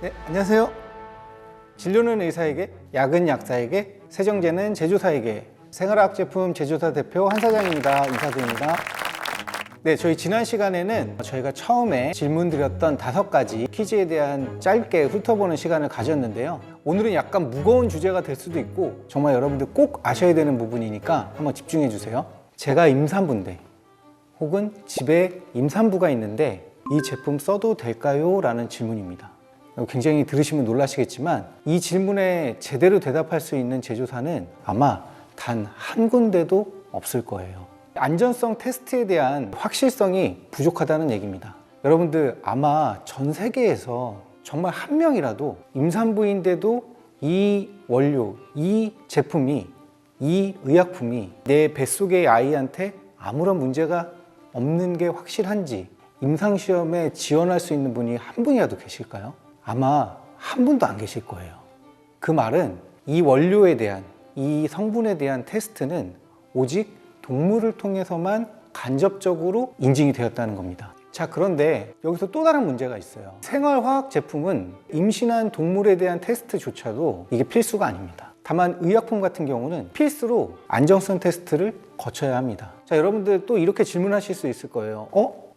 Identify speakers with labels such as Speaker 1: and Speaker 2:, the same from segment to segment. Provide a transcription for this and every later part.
Speaker 1: 네, 안녕하세요. 진료는 의사에게, 약은 약사에게, 세정제는 제조사에게, 생활화학 제품 제조사 대표 한사장입니다. 인사드립니다. 네, 저희 지난 시간에는 저희가 처음에 질문드렸던 5가지 퀴즈에 대한 짧게 훑어보는 시간을 가졌는데요. 오늘은 약간 무거운 주제가 될 수도 있고 정말 여러분들 꼭 아셔야 되는 부분이니까 한번 집중해 주세요. 제가 임산부인데 혹은 집에 임산부가 있는데 이 제품 써도 될까요? 라는 질문입니다. 굉장히 들으시면 놀라시겠지만 이 질문에 제대로 대답할 수 있는 제조사는 아마 단 한 군데도 없을 거예요. 안전성 테스트에 대한 확실성이 부족하다는 얘기입니다. 여러분들 아마 전 세계에서 정말 한 명이라도 임산부인데도 이 원료, 이 제품이, 이 의약품이 내 뱃속의 아이한테 아무런 문제가 없는 게 확실한지 임상시험에 지원할 수 있는 분이 한 분이라도 계실까요? 아마 한 분도 안 계실 거예요. 그 말은 이 원료에 대한, 이 성분에 대한 테스트는 오직 동물을 통해서만 간접적으로 인증이 되었다는 겁니다. 자, 그런데 여기서 또 다른 문제가 있어요. 생활화학 제품은 임신한 동물에 대한 테스트조차도 이게 필수가 아닙니다. 다만 의약품 같은 경우는 필수로 안정성 테스트를 거쳐야 합니다. 자, 여러분들 또 이렇게 질문하실 수 있을 거예요.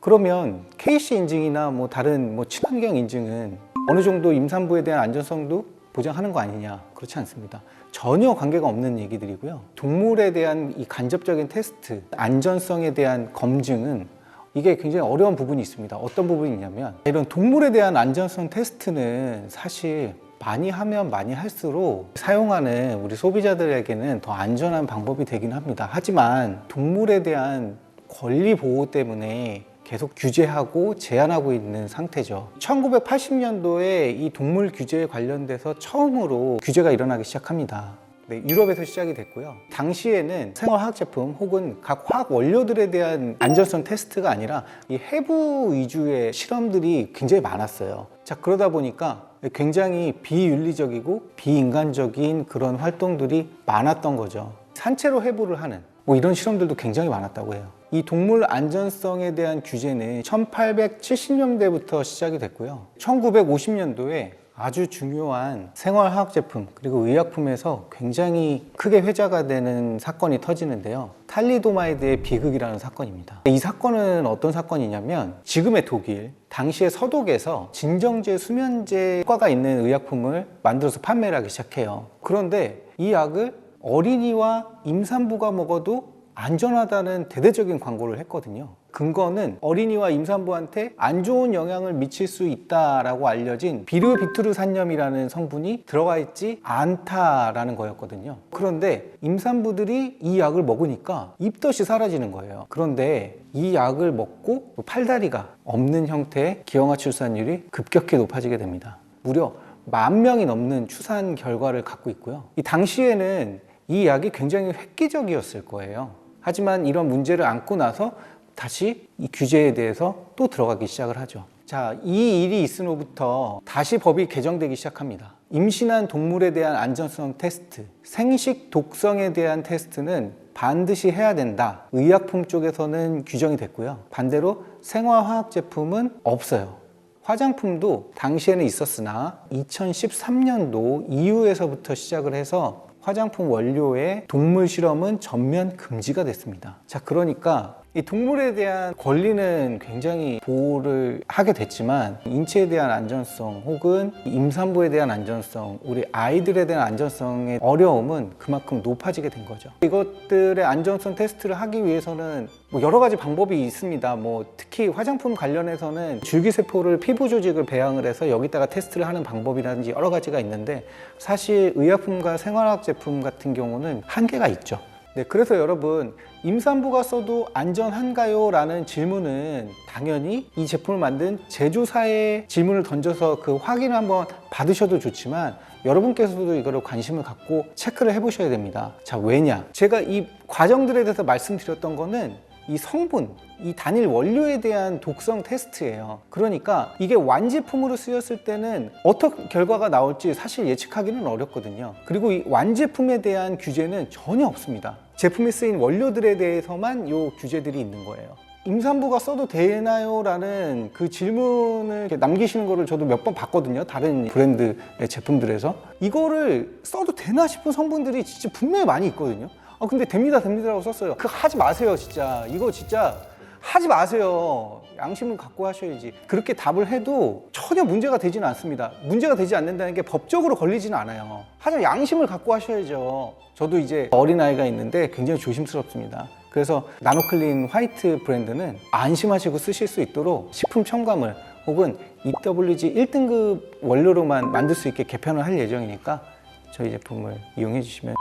Speaker 1: 그러면 KC 인증이나 다른 친환경 인증은 어느 정도 임산부에 대한 안전성도 보장하는 거 아니냐? 그렇지 않습니다. 전혀 관계가 없는 얘기들이고요. 동물에 대한 이 간접적인 테스트, 안전성에 대한 검증은 이게 굉장히 어려운 부분이 있습니다. 어떤 부분이 있냐면 이런 동물에 대한 안전성 테스트는 사실 많이 하면 많이 할수록 사용하는 우리 소비자들에게는 더 안전한 방법이 되긴 합니다. 하지만 동물에 대한 권리 보호 때문에 계속 규제하고 제한하고 있는 상태죠. 1980년도에 이 동물 규제에 관련돼서 처음으로 규제가 일어나기 시작합니다. 네, 유럽에서 시작이 됐고요. 당시에는 생활화학 제품 혹은 각 화학 원료들에 대한 안전성 테스트가 아니라 이 해부 위주의 실험들이 굉장히 많았어요. 자, 그러다 보니까 굉장히 비윤리적이고 비인간적인 그런 활동들이 많았던 거죠. 산채로 해부를 하는 이런 실험들도 굉장히 많았다고 해요. 이 동물 안전성에 대한 규제는 1870년대부터 시작이 됐고요. 1950년도에 아주 중요한 생활화학 제품 그리고 의약품에서 굉장히 크게 회자가 되는 사건이 터지는데요. 탈리도마이드의 비극이라는 사건입니다. 이 사건은 어떤 사건이냐면 지금의 독일, 당시의 서독에서 진정제, 수면제 효과가 있는 의약품을 만들어서 판매를 하기 시작해요. 그런데 이 약을 어린이와 임산부가 먹어도 안전하다는 대대적인 광고를 했거든요. 근거는 어린이와 임산부한테 안 좋은 영향을 미칠 수 있다라고 알려진 비르비투르산염이라는 성분이 들어가 있지 않다라는 거였거든요. 그런데 임산부들이 이 약을 먹으니까 입덧이 사라지는 거예요. 그런데 이 약을 먹고 팔다리가 없는 형태의 기형아 출산율이 급격히 높아지게 됩니다. 무려 10,000명이 넘는 추산 결과를 갖고 있고요. 이 당시에는 이 약이 굉장히 획기적이었을 거예요. 하지만 이런 문제를 안고 나서 다시 이 규제에 대해서 또 들어가기 시작을 하죠. 자, 이 일이 있은 후부터 다시 법이 개정되기 시작합니다. 임신한 동물에 대한 안전성 테스트, 생식 독성에 대한 테스트는 반드시 해야 된다. 의약품 쪽에서는 규정이 됐고요. 반대로 생활화학 제품은 없어요. 화장품도 당시에는 있었으나 2013년도 이후에서부터 시작을 해서 화장품 원료의 동물 실험은 전면 금지가 됐습니다. 자, 그러니까 이 동물에 대한 권리는 굉장히 보호를 하게 됐지만 인체에 대한 안전성 혹은 임산부에 대한 안전성, 우리 아이들에 대한 안전성의 어려움은 그만큼 높아지게 된 거죠. 이것들의 안전성 테스트를 하기 위해서는 여러 가지 방법이 있습니다. 특히 화장품 관련해서는 줄기세포를 피부 조직을 배양을 해서 여기다가 테스트를 하는 방법이라든지 여러 가지가 있는데 사실 의약품과 생활화학 제품 같은 경우는 한계가 있죠. 네, 그래서 여러분 임산부가 써도 안전한가요? 라는 질문은 당연히 이 제품을 만든 제조사에 질문을 던져서 그 확인을 한번 받으셔도 좋지만 여러분께서도 이거를 관심을 갖고 체크를 해보셔야 됩니다. 자, 왜냐? 제가 이 과정들에 대해서 말씀드렸던 거는 이 성분, 이 단일 원료에 대한 독성 테스트예요. 그러니까 이게 완제품으로 쓰였을 때는 어떤 결과가 나올지 사실 예측하기는 어렵거든요. 그리고 이 완제품에 대한 규제는 전혀 없습니다. 제품에 쓰인 원료들에 대해서만 이 규제들이 있는 거예요. 임산부가 써도 되나요? 라는 그 질문을 이렇게 남기시는 거를 저도 몇 번 봤거든요. 다른 브랜드의 제품들에서. 이거를 써도 되나 싶은 성분들이 진짜 분명히 많이 있거든요. 근데 됩니다라고 썼어요. 그거 하지 마세요, 진짜. 이거 진짜 하지 마세요. 양심을 갖고 하셔야지. 그렇게 답을 해도 전혀 문제가 되지는 않습니다. 문제가 되지 않는다는 게 법적으로 걸리지는 않아요. 하지만 양심을 갖고 하셔야죠. 저도 이제 어린아이가 있는데 굉장히 조심스럽습니다. 그래서 나노클린 화이트 브랜드는 안심하시고 쓰실 수 있도록 식품 첨가물 혹은 EWG 1등급 원료로만 만들 수 있게 개편을 할 예정이니까 저희 제품을 이용해 주시면.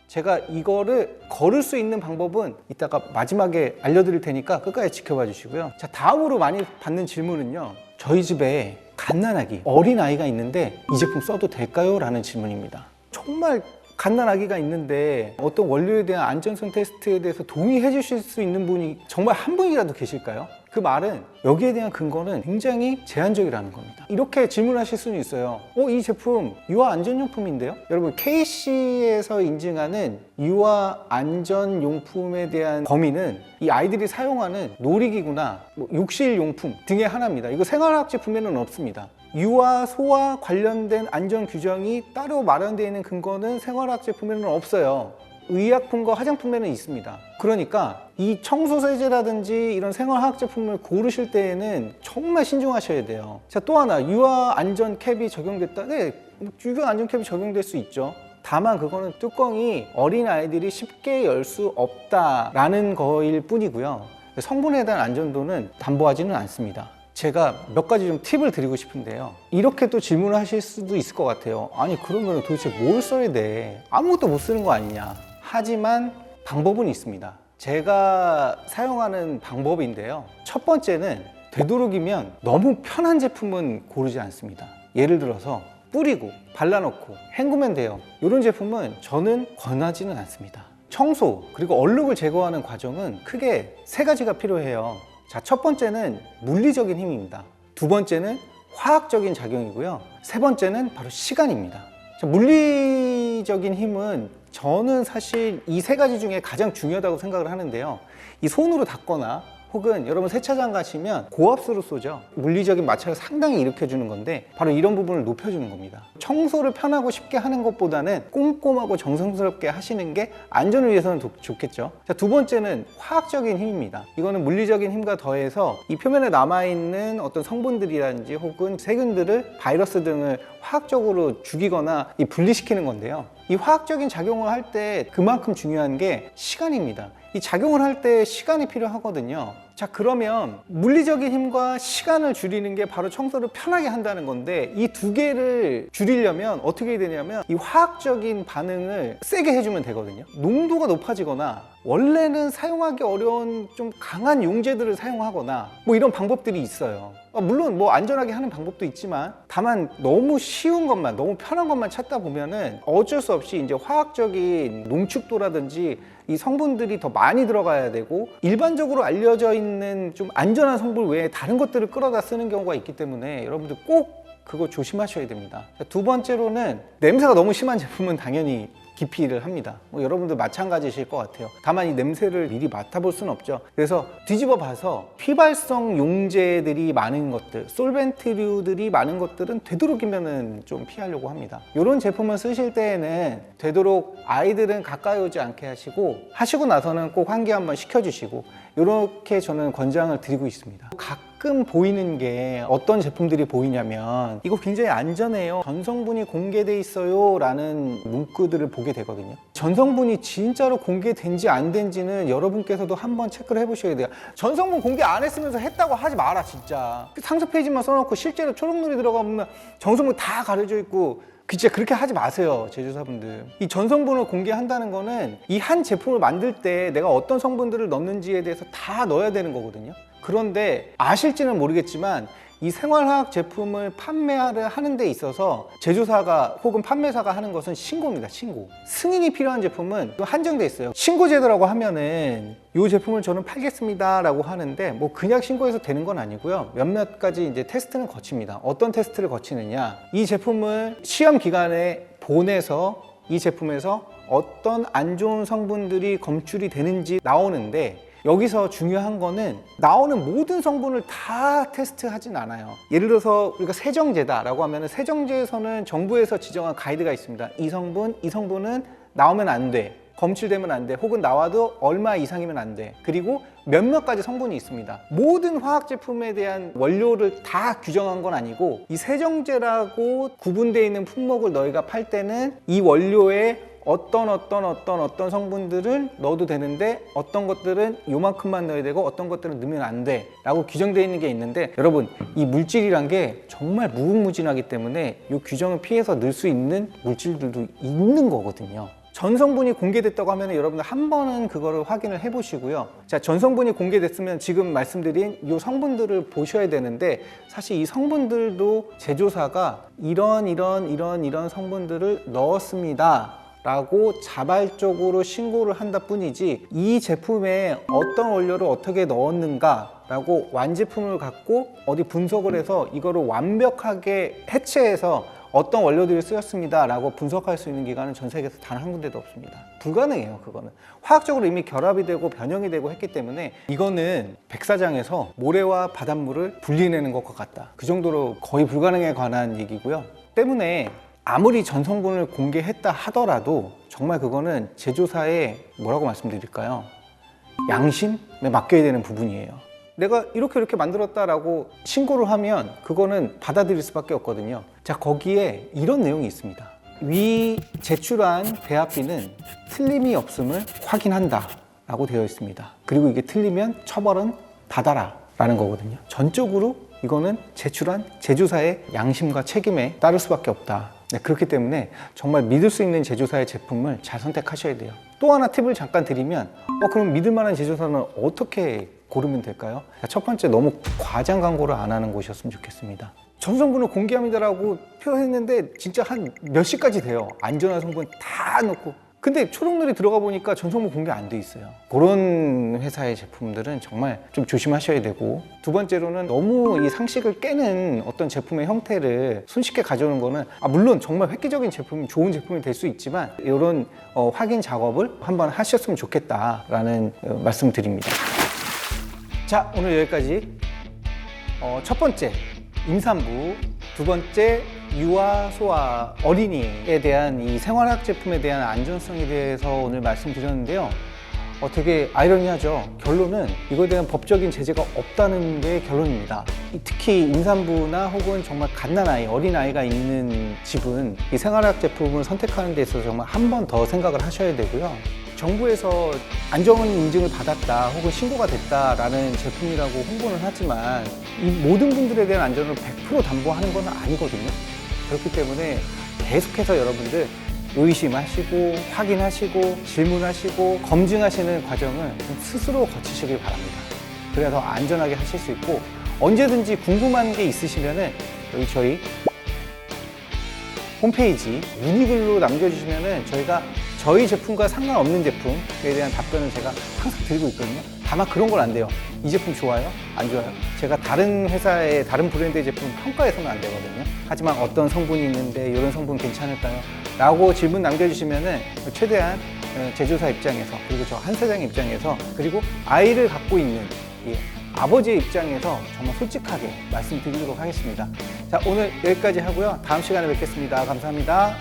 Speaker 1: 제가 이거를 걸을 수 있는 방법은 이따가 마지막에 알려드릴 테니까 끝까지 지켜봐 주시고요. 자, 다음으로 많이 받는 질문은요. 저희 집에 갓난아기, 어린아이가 있는데 이 제품 써도 될까요? 라는 질문입니다. 정말 갓난아기가 있는데 어떤 원료에 대한 안전성 테스트에 대해서 동의해 주실 수 있는 분이 정말 한 분이라도 계실까요? 그 말은 여기에 대한 근거는 굉장히 제한적이라는 겁니다. 이렇게 질문하실 수는 있어요. 이 제품 유아 안전용품인데요? 여러분, KC에서 인증하는 유아 안전용품에 대한 범위는 이 아이들이 사용하는 놀이기구나 욕실용품 등의 하나입니다. 이거 생활학 제품에는 없습니다. 유아, 소아 관련된 안전 규정이 따로 마련되어 있는 근거는 생활학 제품에는 없어요. 의약품과 화장품에는 있습니다. 그러니까 이 청소세제라든지 이런 생활화학 제품을 고르실 때에는 정말 신중하셔야 돼요. 자, 또 하나, 유아 안전 캡이 적용됐다. 네, 유아 안전 캡이 적용될 수 있죠. 다만 그거는 뚜껑이 어린 아이들이 쉽게 열 수 없다라는 거일 뿐이고요. 성분에 대한 안전도는 담보하지는 않습니다. 제가 몇 가지 좀 팁을 드리고 싶은데요. 이렇게 또 질문을 하실 수도 있을 것 같아요. 아니, 그러면 도대체 뭘 써야 돼? 아무것도 못 쓰는 거 아니냐? 하지만 방법은 있습니다. 제가 사용하는 방법인데요. 첫 번째는 되도록이면 너무 편한 제품은 고르지 않습니다. 예를 들어서 뿌리고 발라놓고 헹구면 돼요. 이런 제품은 저는 권하지는 않습니다. 청소 그리고 얼룩을 제거하는 과정은 크게 세 가지가 필요해요. 자, 첫 번째는 물리적인 힘입니다. 두 번째는 화학적인 작용이고요. 세 번째는 바로 시간입니다. 자, 물리적인 힘은 저는 사실 이 세 가지 중에 가장 중요하다고 생각을 하는데요. 이 손으로 닦거나 혹은 여러분 세차장 가시면 고압수로 쏘죠. 물리적인 마찰을 상당히 일으켜주는 건데 바로 이런 부분을 높여주는 겁니다. 청소를 편하고 쉽게 하는 것보다는 꼼꼼하고 정성스럽게 하시는 게 안전을 위해서는 좋겠죠. 자, 두 번째는 화학적인 힘입니다. 이거는 물리적인 힘과 더해서 이 표면에 남아있는 어떤 성분들이라든지 혹은 세균들을 바이러스 등을 화학적으로 죽이거나 분리시키는 건데요. 이 화학적인 작용을 할 때 그만큼 중요한 게 시간입니다. 이 작용을 할 때 시간이 필요하거든요. 자, 그러면 물리적인 힘과 시간을 줄이는 게 바로 청소를 편하게 한다는 건데 이 두 개를 줄이려면 어떻게 해야 되냐면 이 화학적인 반응을 세게 해주면 되거든요. 농도가 높아지거나 원래는 사용하기 어려운 좀 강한 용제들을 사용하거나 이런 방법들이 있어요. 물론 안전하게 하는 방법도 있지만 다만 너무 쉬운 것만, 너무 편한 것만 찾다 보면은 어쩔 수 없이 이제 화학적인 농축도라든지 이 성분들이 더 많이 들어가야 되고 일반적으로 알려져 있는 좀 안전한 성분 외에 다른 것들을 끌어다 쓰는 경우가 있기 때문에 여러분들 꼭 그거 조심하셔야 됩니다. 두 번째로는 냄새가 너무 심한 제품은 당연히 기피를 합니다. 여러분들 마찬가지실 것 같아요. 다만 이 냄새를 미리 맡아볼 수는 없죠. 그래서 뒤집어 봐서 휘발성 용제들이 많은 것들, 솔벤트류들이 많은 것들은 되도록이면 좀 피하려고 합니다. 이런 제품을 쓰실 때에는 되도록 아이들은 가까이 오지 않게 하시고 나서는 꼭 환기 한번 시켜주시고 이렇게 저는 권장을 드리고 있습니다. 가끔 보이는 게 어떤 제품들이 보이냐면 이거 굉장히 안전해요, 전성분이 공개돼 있어요 라는 문구들을 보게 되거든요. 전성분이 진짜로 공개된지 안 된지는 여러분께서도 한번 체크를 해보셔야 돼요. 전성분 공개 안 했으면서 했다고 하지 마라 진짜. 상세 페이지만 써놓고 실제로 초록눈이 들어가면 전성분 다 가려져 있고 진짜 그렇게 하지 마세요, 제조사분들. 이 전성분을 공개한다는 거는 이 한 제품을 만들 때 내가 어떤 성분들을 넣는지에 대해서 다 넣어야 되는 거거든요. 그런데 아실지는 모르겠지만 이 생활화학 제품을 판매하는 데 있어서 제조사가 혹은 판매사가 하는 것은 신고입니다. 신고. 승인이 필요한 제품은 한정돼 있어요. 신고 제도라고 하면은 이 제품을 저는 팔겠습니다 라고 하는데 그냥 신고해서 되는 건 아니고요. 몇몇 가지 이제 테스트는 거칩니다. 어떤 테스트를 거치느냐, 이 제품을 시험 기간에 보내서 이 제품에서 어떤 안 좋은 성분들이 검출이 되는지 나오는데 여기서 중요한 거는 나오는 모든 성분을 다 테스트하진 않아요. 예를 들어서 우리가 세정제다라고 하면 세정제에서는 정부에서 지정한 가이드가 있습니다. 이 성분은 나오면 안 돼. 검출되면 안 돼. 혹은 나와도 얼마 이상이면 안 돼. 그리고 몇몇 가지 성분이 있습니다. 모든 화학 제품에 대한 원료를 다 규정한 건 아니고 이 세정제라고 구분되어 있는 품목을 너희가 팔 때는 이 원료에 어떤 성분들은 넣어도 되는데 어떤 것들은 요만큼만 넣어야 되고 어떤 것들은 넣으면 안 돼 라고 규정되어 있는 게 있는데, 여러분 이 물질이란 게 정말 무궁무진하기 때문에 이 규정을 피해서 넣을 수 있는 물질들도 있는 거거든요. 전성분이 공개됐다고 하면 여러분들 한 번은 그거를 확인을 해 보시고요. 자, 전성분이 공개됐으면 지금 말씀드린 이 성분들을 보셔야 되는데, 사실 이 성분들도 제조사가 이런 성분들을 넣었습니다 라고 자발적으로 신고를 한다 뿐이지, 이 제품에 어떤 원료를 어떻게 넣었는가 라고 완제품을 갖고 어디 분석을 해서 이거를 완벽하게 해체해서 어떤 원료들이 쓰였습니다 라고 분석할 수 있는 기관은 전 세계에서 단 한 군데도 없습니다. 불가능해요. 그거는 화학적으로 이미 결합이 되고 변형이 되고 했기 때문에 이거는 백사장에서 모래와 바닷물을 분리내는 것과 같다, 그 정도로 거의 불가능에 관한 얘기고요. 때문에 아무리 전성분을 공개했다 하더라도 정말 그거는 제조사의 뭐라고 말씀드릴까요? 양심에 맡겨야 되는 부분이에요. 내가 이렇게 만들었다라고 신고를 하면 그거는 받아들일 수밖에 없거든요. 자, 거기에 이런 내용이 있습니다. 위 제출한 배합비는 틀림이 없음을 확인한다 라고 되어 있습니다. 그리고 이게 틀리면 처벌은 받아라 라는 거거든요. 전적으로 이거는 제출한 제조사의 양심과 책임에 따를 수밖에 없다. 네, 그렇기 때문에 정말 믿을 수 있는 제조사의 제품을 잘 선택하셔야 돼요. 또 하나 팁을 잠깐 드리면, 그럼 믿을 만한 제조사는 어떻게 고르면 될까요? 첫 번째, 너무 과장 광고를 안 하는 곳이었으면 좋겠습니다. 전성분을 공개합니다라고 표현했는데 진짜 한 몇 시까지 돼요. 안전한 성분 다 넣고. 근데 초록늘이 들어가 보니까 전성분 공개 안 돼 있어요. 그런 회사의 제품들은 정말 좀 조심하셔야 되고, 두 번째로는 너무 이 상식을 깨는 어떤 제품의 형태를 손쉽게 가져오는 거는, 물론 정말 획기적인 제품, 좋은 제품이 될 수 있지만 이런 확인 작업을 한번 하셨으면 좋겠다라는 말씀 드립니다. 자, 오늘 여기까지. 첫 번째, 임산부, 두 번째, 유아, 소아, 어린이에 대한 이 생활학 제품에 대한 안전성에 대해서 오늘 말씀드렸는데요. 되게 아이러니하죠. 결론은 이거에 대한 법적인 제재가 없다는 게 결론입니다. 특히 임산부나 혹은 정말 갓난아이, 어린아이가 있는 집은 이 생활학 제품을 선택하는 데 있어서 정말 한 번 더 생각을 하셔야 되고요. 정부에서 안전 인증을 받았다 혹은 신고가 됐다라는 제품이라고 홍보는 하지만 이 모든 분들에 대한 안전을 100% 담보하는 건 아니거든요. 그렇기 때문에 계속해서 여러분들 의심하시고 확인하시고 질문하시고 검증하시는 과정을 좀 스스로 거치시길 바랍니다. 그래야 더 안전하게 하실 수 있고, 언제든지 궁금한 게 있으시면은 여기 저희 홈페이지 문의글로 남겨주시면은 저희가 저희 제품과 상관없는 제품에 대한 답변을 제가 항상 드리고 있거든요. 다만 그런 건 안 돼요. 이 제품 좋아요? 안 좋아요? 제가 다른 회사의 다른 브랜드의 제품 평가해서는 안 되거든요. 하지만 어떤 성분이 있는데 이런 성분 괜찮을까요? 라고 질문 남겨주시면은 최대한 제조사 입장에서, 그리고 저 한 사장 입장에서, 그리고 아이를 갖고 있는 아버지의 입장에서 정말 솔직하게 말씀드리도록 하겠습니다. 자, 오늘 여기까지 하고요. 다음 시간에 뵙겠습니다. 감사합니다.